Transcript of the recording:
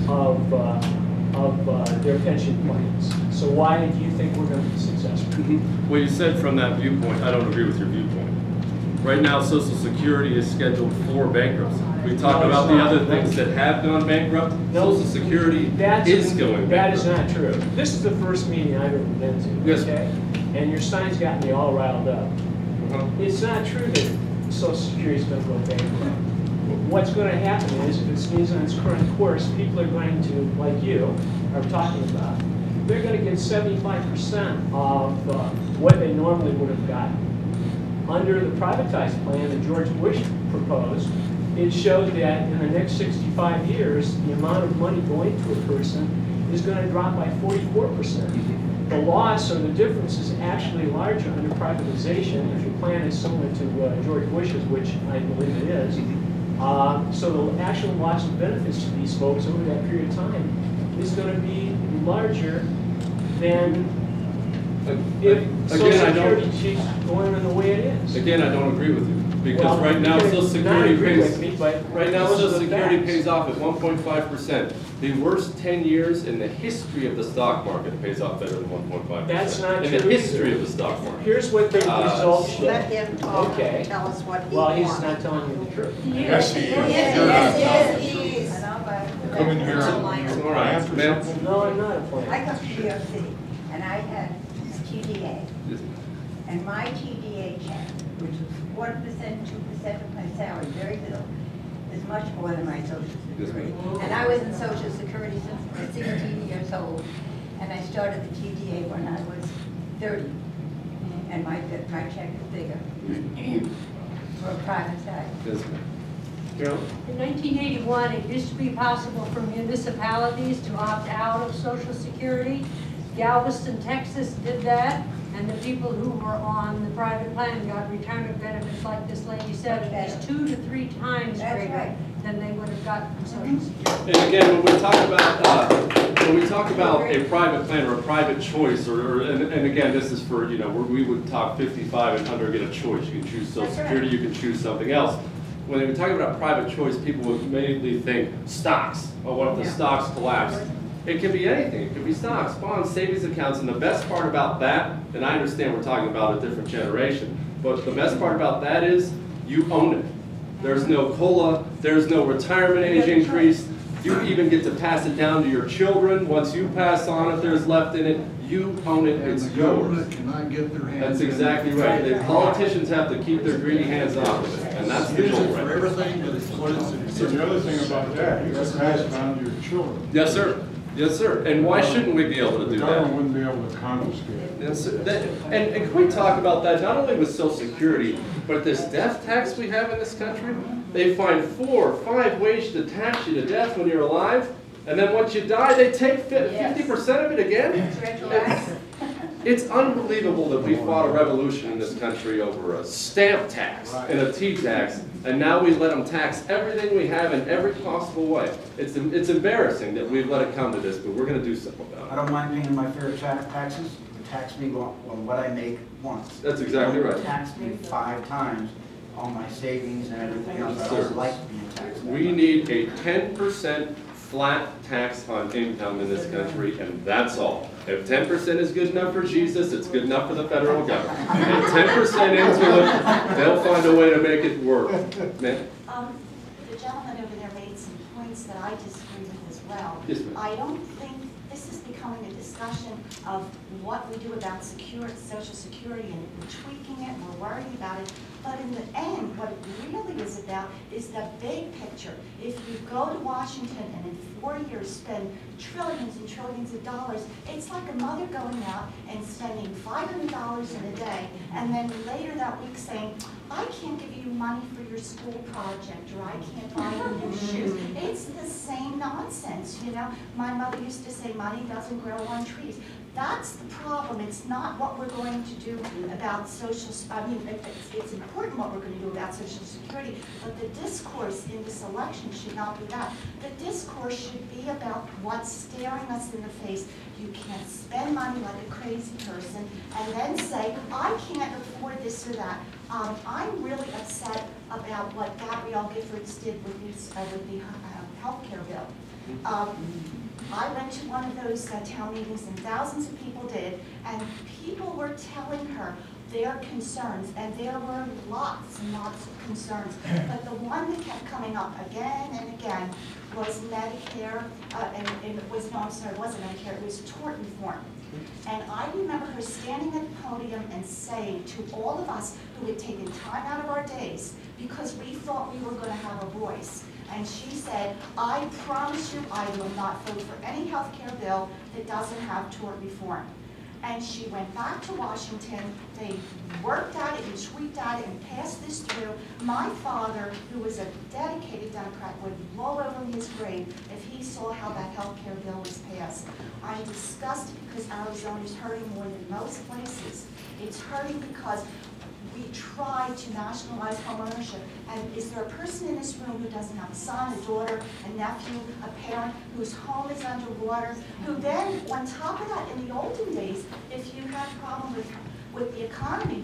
of their pension plans. So why do you think we're going to be successful? Well, you said from that viewpoint, I don't agree with your viewpoint. Right now, Social Security is scheduled for bankruptcy. We talk about the other things that have gone bankrupt. Social Security is going bankrupt. That is not true. This is the first meeting I've ever been to, yes. Okay? And your sign's got me all riled up. It's not true that Social Security is going to go bankrupt. What's going to happen is, if it stays on its current course, people are going to, like you are talking about, they're going to get 75% of what they normally would have gotten. Under the privatized plan that George Bush proposed, it showed that in the next 65 years, the amount of money going to a person is going to drop by 44%. The loss or the difference is actually larger under privatization if your plan is similar to George Bush's, which I believe it is. So the actual loss of benefits to these folks over that period of time is going to be larger than if Social Security keeps going in the way it is. Again, I don't agree with you. Because right now, Social Security pays off at 1.5%. The worst 10 years in the history of the stock market pays off better than 1.5%. That's not true. In the history of the stock market. Here's what the results show. Let him talk. Okay. Tell us what he Well, he's wants. not telling you the truth. Yes, he is. Yes, he is. Come in here. All right, ma'am. No, I'm not a I planner. come to New York City, and I had TDA, Yes. and my TDA check, which was 1%, 2% of my salary, very little, is much more than my Social Security. And I was in Social Security since I was 16 years old, and I started the TDA when I was 30, and my check is bigger for a private side. Yes, ma'am. Carol? In 1981, it used to be possible for municipalities to opt out of Social Security. Galveston, Texas did that, and the people who were on the private plan got retirement benefits like this lady said, at least 2 to 3 times greater than they would have gotten from Social Security. And again, when we talk about a private plan or a private choice, and again, this is for, you know, we would talk 55 and under, get a choice. You can choose Social Security, you can choose something else. When we talk about private choice, people would immediately think stocks. Oh, what if the stocks collapse? It can be anything. It could be stocks, bonds, savings accounts, and the best part about that, and I understand we're talking about a different generation, but the best part about that is you own it. There's no COLA, there's no retirement age increase. You even get to pass it down to your children. Once you pass on, if there's left in it, you own it, it's yours. Government cannot get their hands. That's exactly right. The politicians have to keep their greedy hands off of it, and that's the Use goal it for right everything, but it's what it's. So the other thing about that, you can pass it on to your children. Yes, sir. Yes, sir. And why shouldn't we be able to do The that? government wouldn't be able to confiscate it. Yes, sir. And can we talk about that, not only with Social Security, but this death tax we have in this country? They find 4 or 5 ways to tax you to death when you're alive, and then once you die, they take 50% of it again? It's unbelievable that we fought a revolution in this country over a stamp tax and a T-tax, and now we let them tax everything we have in every possible way. It's embarrassing that we've let it come to this, but we're going to do something about it. I don't mind paying my fair taxes. Tax me on what I make once. That's exactly right. Tax me 5 times on my savings and everything else. I would like to be taxed. We need a 10% flat tax on income in this country, and that's all. If 10% is good enough for Jesus, it's good enough for the federal government. And 10% into it, they'll find a way to make it work. Man? The gentleman over there made some points that I disagree with as well. Yes, ma'am. I don't think this is becoming a discussion of what we do about Social Security and tweaking it, and we're worrying about it. But in the end, what it really is about is the big picture. If you go to Washington and in 4 years spend trillions and trillions of dollars, it's like a mother going out and spending $500 in a day, and then later that week saying, I can't give you money for your school project, or I can't buy you new shoes. It's the same nonsense, you know. My mother used to say money doesn't grow on trees. That's the problem. It's not what we're going to do about it's important what we're going to do about Social Security, but the discourse in this election should not be that. The discourse should be about what's staring us in the face. You can't spend money like a crazy person and then say, I can't afford this or that. I'm really upset about what Gabrielle Giffords did with the health care bill. I went to one of those town meetings, and thousands of people did, and people were telling her their concerns, and there were lots and lots of concerns. But the one that kept coming up again and again was Medicare, and it was, no, I'm sorry, it wasn't Medicare, it was tort reform. And I remember her standing at the podium and saying to all of us who had taken time out of our days, because we thought we were going to have a voice, and she said, I promise you I will not vote for any health care bill that doesn't have tort reform. And she went back to Washington, they worked at it and tweaked at it and passed this through. My father, who was a dedicated Democrat, would roll over in his grave if he saw how that health care bill was passed. I'm disgusted because Arizona is hurting more than most places. It's hurting because we try to nationalize homeownership. And is there a person in this room who doesn't have a son, a daughter, a nephew, a parent, whose home is underwater, who then, on top of that, in the olden days, if you had a problem with the economy,